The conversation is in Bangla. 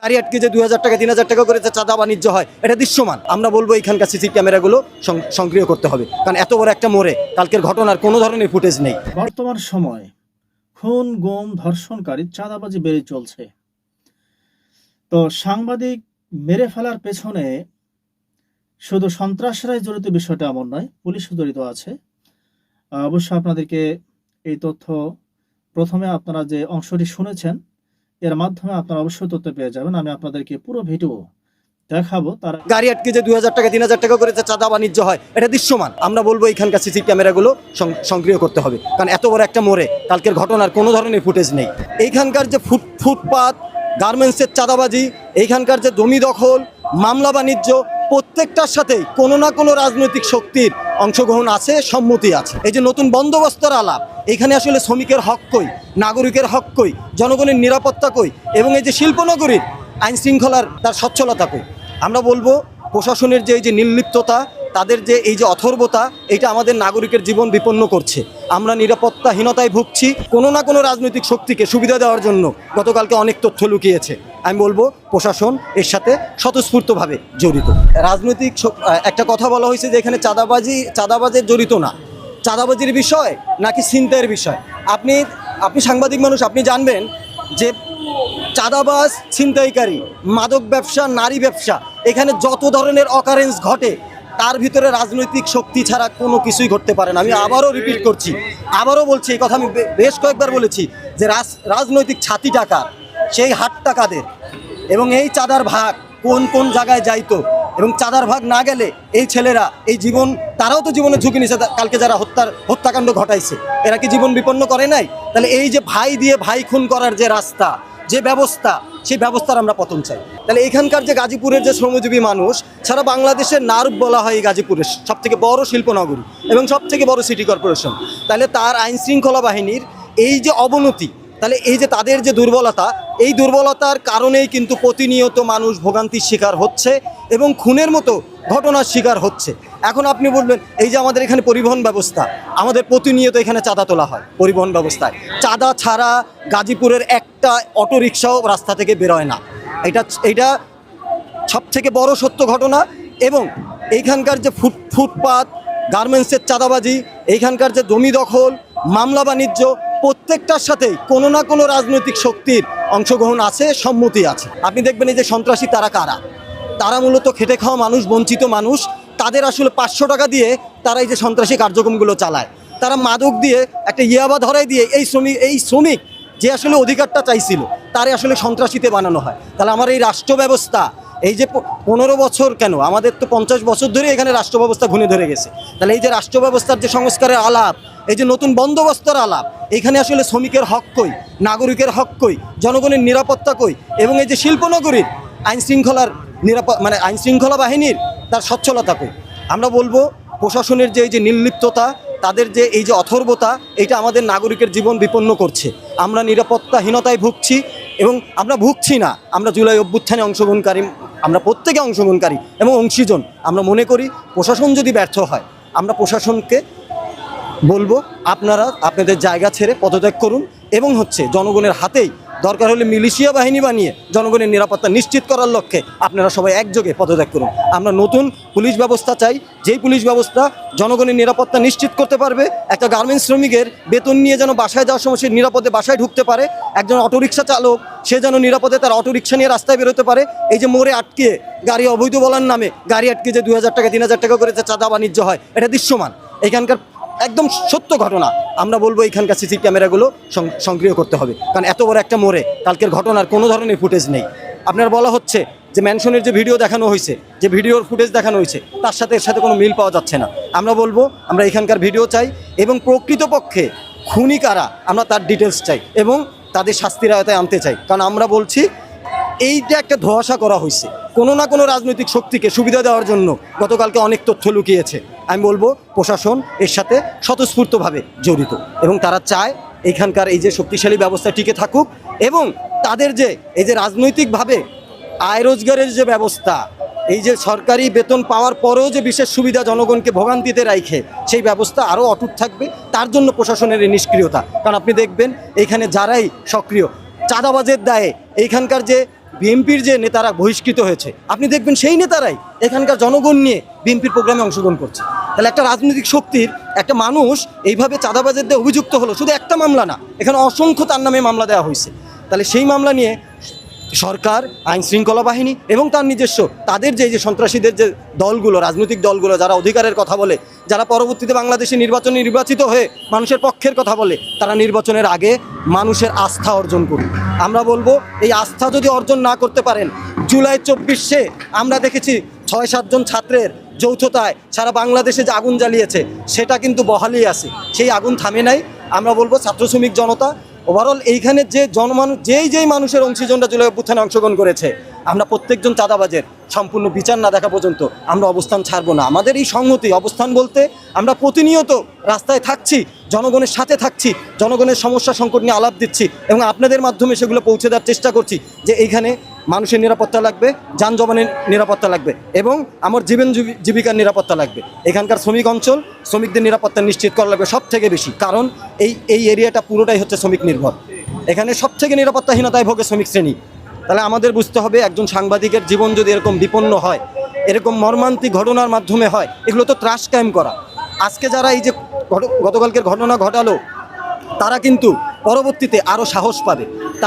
গাড়ি আটকে যে 2000 টাকা 3000 টাকা করে যে চাঁদা বাণিজ্য হয় এটা দৃশ্যমান। আমরা বলবো এখানকার সিসি ক্যামেরাগুলো সক্রিয় করতে হবে, কারণ এত বড় একটা মোড়ে কালকের ঘটনার কোনো ধরনের ফুটেজ নেই। বর্তমান সময় খুন, গুম, ধর্ষণকারী, চাঁদাবাজি বেড়ে চলছে। তো সাংবাদিক মেরে ফেলার পেছনে শুধু সন্ত্রাসরাই জড়িত, বিষয়টা এমন নয়, পুলিশও জড়িত আছে। অবশ্য আপনাদেরকে এই তথ্য প্রথমে আপনারা যে অংশটি শুনেছেন এর মাধ্যমে আপনারা অবশ্যই তথ্য পেয়ে যাবেন। আমি আপনাদেরকে পুরো ভিডিও দেখাবো। তার গাড়ি আটকে যে 2000 টাকা 3000 টাকা করে যে চাঁদা বাণিজ্য হয় এটা দৃশ্যমান। আমরা বলবো এখানকার সিসি ক্যামেরাগুলো সক্রিয় করতে হবে, কারণ এত বড় একটা মোড়ে কালকের ঘটনার কোনো ধরনের ফুটেজ নেই। এইখানকার যে ফুটপাত, গার্মেন্টসের চাঁদাবাজি, এইখানকার যে জমি দখল, মামলা বাণিজ্য, প্রত্যেকটার সাথেই কোনো না কোনো রাজনৈতিক শক্তির অংশগ্রহণ আছে, সম্মতি আছে। এই যে নতুন বন্দোবস্তর আলাপ, এখানে আসলে শ্রমিকের হক কই, নাগরিকের হক কই, জনগণের নিরাপত্তা কই, এবং এই যে শিল্পনগরীর আইন শৃঙ্খলার তার সচ্ছলতা কই। আমরা বলবো প্রশাসনের যে এই যে নির্লিপ্ততা, তাদের যে এই যে অথর্বতা, এটা আমাদের নাগরিকের জীবন বিপন্ন করছে। আমরা নিরাপত্তাহীনতায় ভুগছি। কোনো না কোনো রাজনৈতিক শক্তিকে সুবিধা দেওয়ার জন্য গতকালকে অনেক তথ্য লুকিয়েছে। আমি বলবো প্রশাসন এর সাথে স্বতঃস্ফূর্তভাবে জড়িত। রাজনৈতিক একটা কথা বলা হয়েছে যে এখানে চাঁদাবাজের জড়িত না, চাঁদাবাজির বিষয় নাকি ছিনতাইয়ের বিষয়। আপনি সাংবাদিক মানুষ, আপনি জানবেন যে চাঁদাবাজ, ছিনতাইকারী, মাদক ব্যবসা, নারী ব্যবসা, এখানে যত ধরনের অকারেন্স ঘটে তার ভিতরে রাজনৈতিক শক্তি ছাড়া কোনো কিছুই ঘটতে পারে না। আমি আবারও রিপিট করছি, আবারও বলছি, এই কথা আমি বেশ কয়েকবার বলেছি যে রাজনৈতিক ছাতি টাকা, সেই হাট টাকাদের, এবং এই চাঁদার ভাগ কোন কোন জায়গায় যাইতো, এবং চাঁদার ভাগ না গেলে এই ছেলেরা এই জীবন, তারাও তো জীবনে ঝুঁকি নিছে। কালকে যারা হত্যাকাণ্ড ঘটাইছে এরা কি জীবন বিপন্ন করে নাই? তাহলে এই যে ভাই দিয়ে ভাই খুন করার যে রাস্তা, যে ব্যবস্থা, সেই ব্যবস্থার আমরা পতন চাই। তাহলে এখানকার যে গাজীপুরের যে শ্রমজীবী মানুষ, সারা বাংলাদেশের নার্ভ বলা হয় এই গাজীপুরের সবথেকে বড় শিল্পনগরী এবং সবথেকে বড় সিটি কর্পোরেশন। তাহলে তার আইন শৃঙ্খলা বাহিনীর এই যে অবনতি, তাহলে এই যে তাদের যে দুর্বলতা, এই দুর্বলতার কারণেই কিন্তু প্রতিনিয়ত মানুষ ভোগান্তির শিকার হচ্ছে এবং খুনের মতো ঘটনার শিকার হচ্ছে। এখন আপনি বলবেন এই যে আমাদের এখানে পরিবহন ব্যবস্থা, আমাদের প্রতিনিয়ত এখানে চাঁদা তোলা হয় পরিবহন ব্যবস্থায়। চাঁদা ছাড়া গাজীপুরের একটা অটোরিকশাও রাস্তা থেকে বেরোয় না। এটা সবথেকে বড় সত্য ঘটনা। এবং এইখানকার যে ফুটপাত, গার্মেন্টসের চাঁদাবাজি, এইখানকার যে জমি দখল, মামলা বাণিজ্য, প্রত্যেকটার সাথেই কোনো না কোনো রাজনৈতিক শক্তির অংশগ্রহণ আছে, সম্মতি আছে। আপনি দেখবেন এই যে সন্ত্রাসী তারা কারা, তারা মূলত খেটে খাওয়া মানুষ, বঞ্চিত মানুষ। তাদের আসলে 500 টাকা দিয়ে তারা এই যে সন্ত্রাসী কার্যক্রমগুলো চালায়। তারা মাদক দিয়ে একটা ইয়াবা ধরাই দিয়ে এই শ্রমিক যে আসলে অধিকারটা চাইছিল তারে আসলে সন্ত্রাসীতে বানানো হয়। তাহলে আমার এই রাষ্ট্র ব্যবস্থা, এই যে 15 বছর কেন, আমাদের তো 50 বছর ধরে এখানে রাষ্ট্র ব্যবস্থা ঘুরে ধরে গেছে। তাহলে এই যে রাষ্ট্র ব্যবস্থার যে সংস্কারের আলাপ, এই যে নতুন বন্দোবস্তর আলাপ, এখানে আসলে শ্রমিকের হক কই, নাগরিকের হক কই, জনগণের নিরাপত্তা কই, এবং এই যে শিল্পনগরীর আইন শৃঙ্খলা বাহিনীর তার সচ্ছলতা কই। আমরা বলবো প্রশাসনের যে এই যে নির্লিপ্ততা, তাদের যে এই যে অথর্বতা, এটা আমাদের নাগরিকের জীবন বিপন্ন করছে। আমরা নিরাপত্তাহীনতায় ভুগছি, এবং আমরা ভুগছি না, আমরা জুলাই অভ্যুত্থানে অংশগ্রহণকারী, আমরা প্রত্যেকে অংশগ্রহণকারী এবং অংশীজন। আমরা মনে করি প্রশাসন যদি ব্যর্থ হয়, আমরা প্রশাসনকে বলবো আপনারা আপনাদের জায়গা ছেড়ে পদত্যাগ করুন, এবং জনগণের হাতেই দরকার হলে মিলিশিয়া বাহিনী বানিয়ে জনগণের নিরাপত্তা নিশ্চিত করার লক্ষ্যে আপনারা সবাই একযোগে পদত্যাগ করুন। আমরা নতুন পুলিশ ব্যবস্থা চাই, যেই পুলিশ ব্যবস্থা জনগণের নিরাপত্তা নিশ্চিত করতে পারবে। একটা গার্মেন্টস শ্রমিকের বেতন নিয়ে যেন বাসায় যাওয়ার সময় সে নিরাপদে বাসায় ঢুকতে পারে, একজন অটোরিকশা চালক সে যেন নিরাপদে তার অটোরিকশা নিয়ে রাস্তায় বেরোতে পারে। এই যে মোড়ে আটকে গাড়ি অবৈধ বলার নামে গাড়ি আটকে যে 2000 টাকা 3000 টাকা করে যে চাঁদা বাণিজ্য হয় এটা দৃশ্যমান, এখানকার একদম সত্য ঘটনা। আমরা বলবো এখানকার সিসি ক্যামেরাগুলো সক্রিয় করতে হবে, কারণ এত বড় একটা মোড়ে কালকের ঘটনার কোনো ধরনের ফুটেজ নেই। আপনার বলা হচ্ছে যে ম্যানশনের যে ভিডিও দেখানো হয়েছে, যে ভিডিওর ফুটেজ দেখানো হয়েছে, তার সাথে এর সাথে কোনো মিল পাওয়া যাচ্ছে না। আমরা বলবো আমরা এখানকার ভিডিও চাই, এবং প্রকৃতপক্ষে খুনি কারা আমরা তার ডিটেলস চাই, এবং তাদের শাস্তির আওতায় আনতে চাই। কারণ আমরা বলছি এইটা একটা ধোঁয়াশা করা হয়েছে, কোনো না কোনো রাজনৈতিক শক্তিকে সুবিধা দেওয়ার জন্য গতকালকে অনেক তথ্য লুকিয়েছে। আমি বলবো প্রশাসন এর সাথে স্বতঃস্ফূর্তভাবে জড়িত, এবং তারা চায় এখানকার এই যে শক্তিশালী ব্যবস্থা টিকে থাকুক, এবং তাদের যে এই যে রাজনৈতিকভাবে আয় রোজগারের যে ব্যবস্থা, এই যে সরকারি বেতন পাওয়ার পরেও যে বিশেষ সুবিধা জনগণকে ভোগান্তিতে রাখে, সেই ব্যবস্থা আরও অটুট থাকবে। তার জন্য প্রশাসনের এই নিষ্ক্রিয়তা। কারণ আপনি দেখবেন এখানে যারাই সক্রিয় চাঁদাবাজের দায়ে এইখানকার যে বিএনপির যে নেতারা বহিষ্কৃত হয়েছে, আপনি দেখবেন সেই নেতারাই এখানকার জনগণ নিয়ে বিএনপির প্রোগ্রামে অংশগ্রহণ করছে। তাহলে একটা রাজনৈতিক শক্তির একটা মানুষ এইভাবে চাঁদাবাজের দিয়ে অভিযুক্ত হলো, শুধু একটা মামলা না, এখানে অসংখ্য তার নামে মামলা দেওয়া হয়েছে। তাহলে সেই মামলা নিয়ে সরকার, আইন শৃঙ্খলা বাহিনী এবং তার নিজস্ব তাদের যে সন্ত্রাসীদের যে দলগুলো, রাজনৈতিক দলগুলো যারা অধিকারের কথা বলে, যারা পরবর্তীতে বাংলাদেশে নির্বাচিত হয়ে মানুষের পক্ষের কথা বলে, তারা নির্বাচনের আগে মানুষের আস্থা অর্জন করুন। আমরা বলবো এই আস্থা যদি অর্জন না করতে পারেন, জুলাই 24-এ আমরা দেখেছি 6-7 জন ছাত্রের যৌথতায় সারা বাংলাদেশে যে আগুন জ্বালিয়েছে সেটা কিন্তু বহালই আছে, সেই আগুন থামে নাই। আমরা বলবো ছাত্র শ্রমিক জনতা ওভারঅল এইখানে যে জনমানুষ যেই মানুষের অংশীজনরা জুলাই অভ্যুত্থানে অংশগ্রহণ করেছে, আমরা প্রত্যেকজন চাঁদাবাজের সম্পূর্ণ বিচার না দেখা পর্যন্ত আমরা অবস্থান ছাড়বো না। আমাদের এই সংহতি অবস্থান বলতে আমরা প্রতিনিয়ত রাস্তায় থাকছি, জনগণের সাথে থাকছি, জনগণের সমস্যা সংকট নিয়ে আলাপ দিচ্ছি এবং আপনাদের মাধ্যমে সেগুলো পৌঁছে দেওয়ার চেষ্টা করছি যে এইখানে মানুষের নিরাপত্তা লাগবে, যানজনের নিরাপত্তা লাগবে এবং আমার জীবিকার নিরাপত্তা লাগবে। এখানকার শ্রমিক অঞ্চল, শ্রমিকদের নিরাপত্তা নিশ্চিত করা লাগবে সব থেকে বেশি, কারণ এই এরিয়াটা পুরোটাই হচ্ছে শ্রমিক নির্ভর। এখানে সব থেকে নিরাপত্তাহীনতায় ভোগে শ্রমিক শ্রেণী। তাহলে আমাদের বুঝতে হবে একজন সাংবাদিকের জীবন যদি এরকম বিপন্ন হয়, এরকম মর্মান্তিক ঘটনার মাধ্যমে হয়, এগুলো তো ত্রাস কায়েম করা। আজকে যারা এই যে গতকালকের ঘটনা ঘটালো, তারা কিন্তু পরবর্তীতে আরও সাহস পাবে।